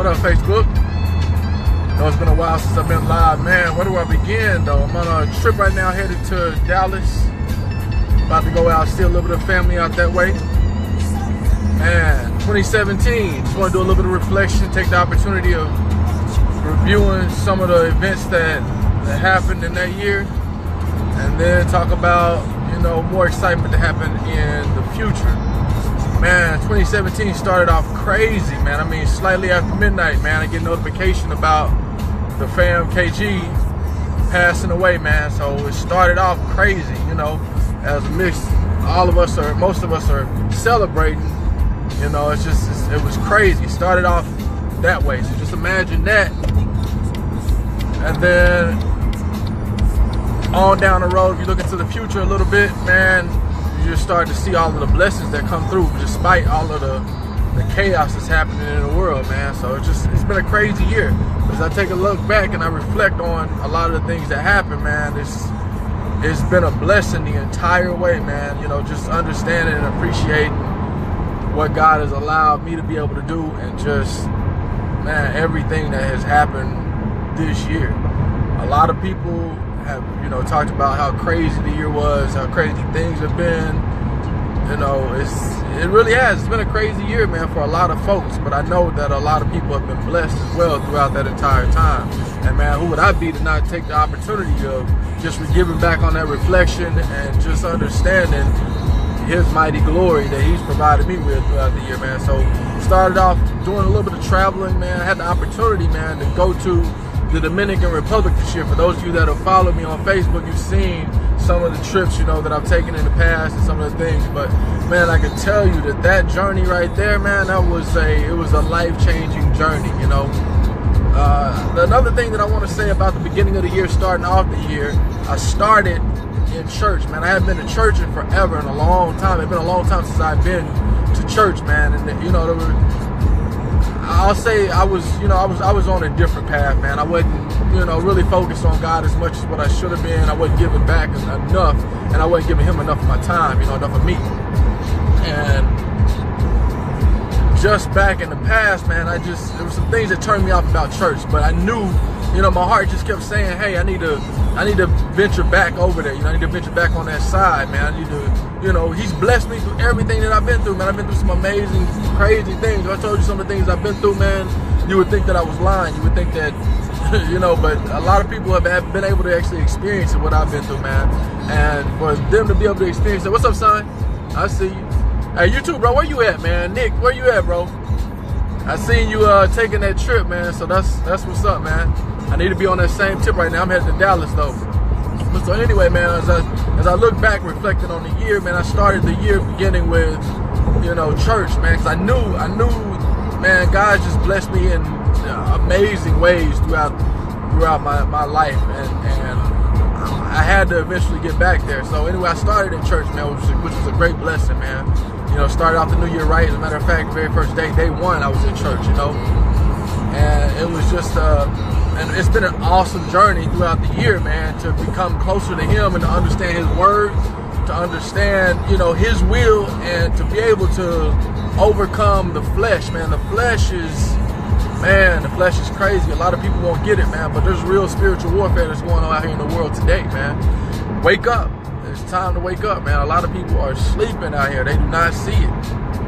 What up, Facebook? Know it's been a while since I've been live, man. Where do I begin, though? I'm on a trip right now, headed to Dallas. About to go out, see a little bit of family out that way. Man, 2017. Just want to do a little bit of reflection, take the opportunity of reviewing some of the events that happened in that year, and then talk about, more excitement to happen in the future. Man, 2017 started off crazy, man. I mean, slightly after midnight, man, I get notification about the fam KG passing away, man. So it started off crazy, as mixed. Most of us are celebrating. It was crazy. It started off that way. So just imagine that. And then on down the road, if you look into the future a little bit, man, you just start to see all of the blessings that come through despite all of the chaos that's happening in the world, man. So it's been a crazy year. As I take a look back and I reflect on a lot of the things that happened, man, it's been a blessing the entire way, man. Just understanding and appreciating what God has allowed me to be able to do, and just, man, everything that has happened this year. A lot of people have, talked about how crazy the year was, how crazy things have been. It really has. It's been a crazy year, man, for a lot of folks. But I know that a lot of people have been blessed as well throughout that entire time. And man, who would I be to not take the opportunity of just giving back on that reflection and just understanding His mighty glory that He's provided me with throughout the year, man. So started off doing a little bit of traveling, man. I had the opportunity, man, to go to the Dominican Republic this year. For those of you that have followed me on Facebook, you've seen some of the trips, that I've taken in the past and some of the things. But man, I can tell you that journey right there, man, it was a life-changing journey. Another thing that I want to say about the beginning of the year, starting off the year, I started in church, man. I haven't been to church in forever, in a long time. It's been a long time since I've been to church, man. And I'll say I was on a different path, man. I wasn't, really focused on God as much as what I should have been. I wasn't giving back enough, and I wasn't giving Him enough of my time, enough of me. And just back in the past, man, there were some things that turned me off about church, but I knew, my heart just kept saying, hey, I need to venture back over there. I need to venture back on that side, man. I need to, He's blessed me through everything that I've been through, man. I've been through some amazing, crazy things. If I told you some of the things I've been through, man, you would think that I was lying. You would think that, but a lot of people have been able to actually experience what I've been through, man. And for them to be able to experience it. What's up, son? I see you. Hey, you too, bro. Where you at, man? Nick, where you at, bro? I seen you taking that trip, man. So that's what's up, man. I need to be on that same tip right now. I'm headed to Dallas, though. But so anyway, man, as I look back, reflecting on the year, man, I started the year beginning with, church, man. Because I knew, man, God just blessed me in amazing ways throughout my life, and I had to eventually get back there. So anyway, I started in church, man, which was a great blessing, man. Started off the new year right. As a matter of fact, the very first day one, I was in church, and it was just and it's been an awesome journey throughout the year, man, to become closer to Him and to understand His word, to understand, His will, and to be able to overcome the flesh, man. The flesh is crazy. A lot of people won't get it, man, but there's real spiritual warfare that's going on out here in the world today, man. Wake up. It's time to wake up, man. A lot of people are sleeping out here. They do not see it.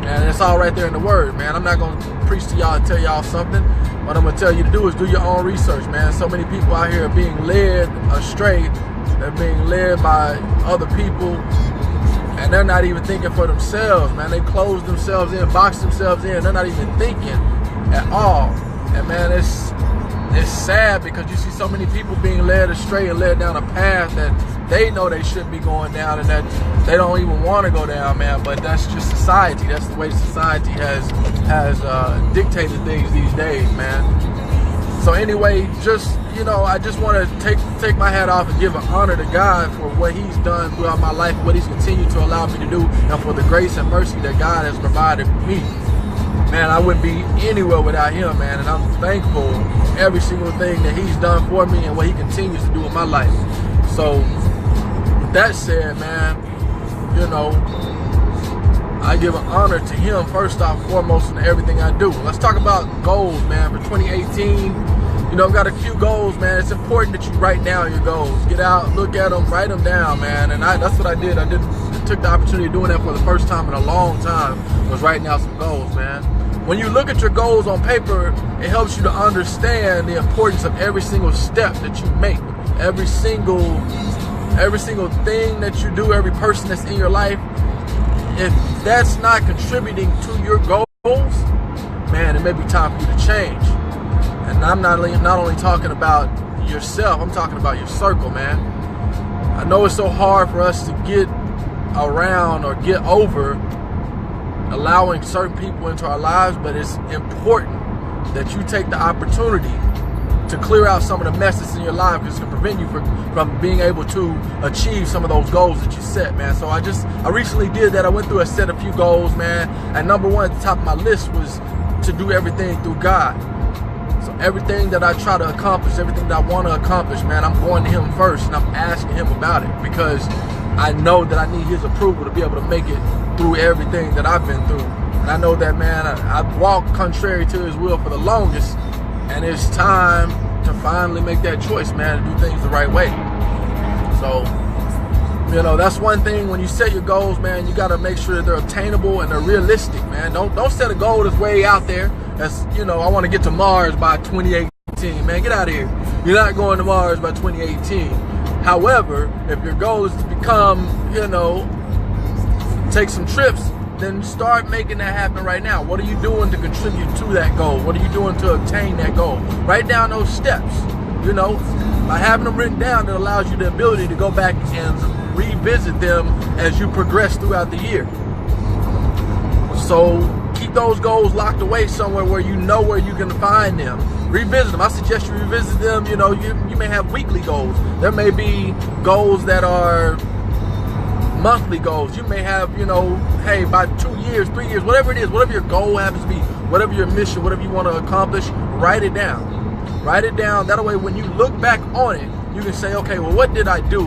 And it's all right there in the word, man. I'm not going to preach to y'all and tell y'all something. What I'm going to tell you to do is do your own research, man. So many people out here are being led astray. They're being led by other people, and they're not even thinking for themselves, man. They close themselves in, box themselves in. They're not even thinking at all. And man, it's sad because you see so many people being led astray and led down a path that they know they shouldn't be going down, and that they don't even want to go down, man. But that's just society. That's the way society has dictated things these days, man. So anyway, just I just want to take my hat off and give an honor to God for what He's done throughout my life, what He's continued to allow me to do, and for the grace and mercy that God has provided for me. Man, I wouldn't be anywhere without Him, man, and I'm thankful for every single thing that He's done for me and what He continues to do in my life. So, with that said, man, I give an honor to him first off, foremost in everything I do. Let's talk about goals, man, for 2018. You know, I've got a few goals, man. It's important that you write down your goals. Get out, look at them, write them down, man. And that's what I did. I took the opportunity of doing that for the first time in a long time, was writing out some goals, man. When you look at your goals on paper, it helps you to understand the importance of every single step that you make, every single thing that you do, every person that's in your life. If that's not contributing to your goals, man, it may be time for you to change. And I'm not only talking about yourself, I'm talking about your circle, man. I know it's so hard for us to get around or get over allowing certain people into our lives, but it's important that you take the opportunity to clear out some of the messes in your life, because it can prevent you from being able to achieve some of those goals that you set, man. So I recently did that. I went through a set of few goals, man, and number one at the top of my list was to do everything through God. So everything that I try to accomplish, everything that I want to accomplish, man, I'm going to him first and I'm asking him about it, because I know that I need his approval to be able to make it through everything that I've been through. And I know that, man, I've walked contrary to his will for the longest, and it's time to finally make that choice, man, to do things the right way. So, you know, that's one thing. When you set your goals, man, you got to make sure that they're attainable and they're realistic, man. Don't set a goal that's way out there. That's, you know, I want to get to Mars by 2018. Man, get out of here. You're not going to Mars by 2018. However, if your goal is to become, you know, take some trips, then start making that happen right now. What are you doing to contribute to that goal? What are you doing to obtain that goal? Write down those steps. You know, by having them written down, it allows you the ability to go back and revisit them as you progress throughout the year. So keep those goals locked away somewhere where you know where you can find them. Revisit them. I suggest you revisit them. You know, you may have weekly goals. There may be goals that are monthly goals. You may have, you know, hey, by 2 years, 3 years, whatever it is, whatever your goal happens to be, whatever your mission, whatever you want to accomplish, write it down. Write it down. That way, when you look back on it, you can say, okay, well, what did I do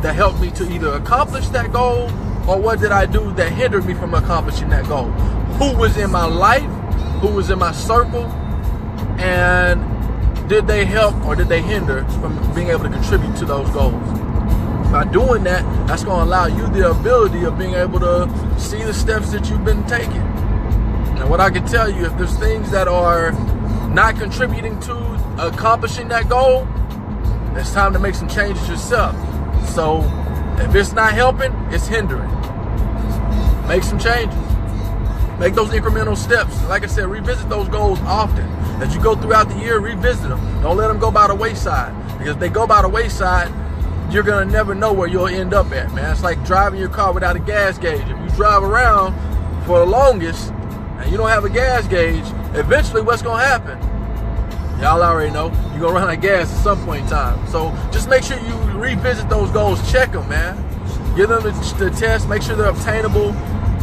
that helped me to either accomplish that goal, or what did I do that hindered me from accomplishing that goal? Who was in my life? Who was in my circle? And did they help or did they hinder from being able to contribute to those goals? By doing that, that's going to allow you the ability of being able to see the steps that you've been taking. And what I can tell you, if there's things that are not contributing to accomplishing that goal, it's time to make some changes yourself. So if it's not helping, it's hindering. Make some changes. Make those incremental steps. Like I said, revisit those goals often. As you go throughout the year, revisit them. Don't let them go by the wayside. Because if they go by the wayside, you're going to never know where you'll end up at, man. It's like driving your car without a gas gauge. If you drive around for the longest and you don't have a gas gauge, eventually what's going to happen? Y'all already know. You're going to run out of gas at some point in time. So just make sure you revisit those goals. Check them, man. Give them the test. Make sure they're obtainable,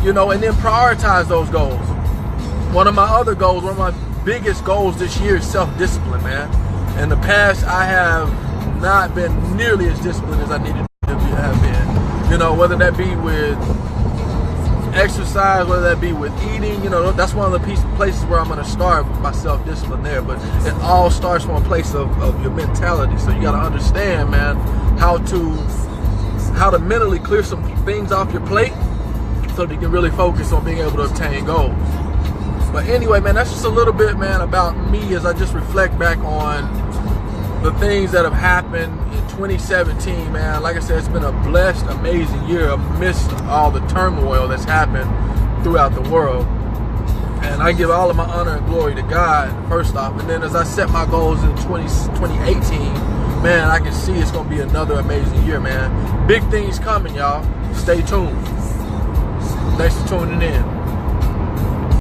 you know, and then prioritize those goals. One of my other goals, one of my biggest goals this year is self-discipline, man. In the past, I have not been nearly as disciplined as I needed to have been. You know, whether that be with exercise, whether that be with eating, you know, that's one of the places where I'm going to start with my self-discipline there. But it all starts from a place of your mentality. So you got to understand, man, how to mentally clear some things off your plate so that you can really focus on being able to obtain goals. But anyway, man, that's just a little bit, man, about me as I just reflect back on the things that have happened in 2017, man. Like I said, it's been a blessed, amazing year amidst all the turmoil that's happened throughout the world. And I give all of my honor and glory to God, first off. And then as I set my goals in 2018, man, I can see it's going to be another amazing year, man. Big things coming, y'all. Stay tuned. Thanks for tuning in.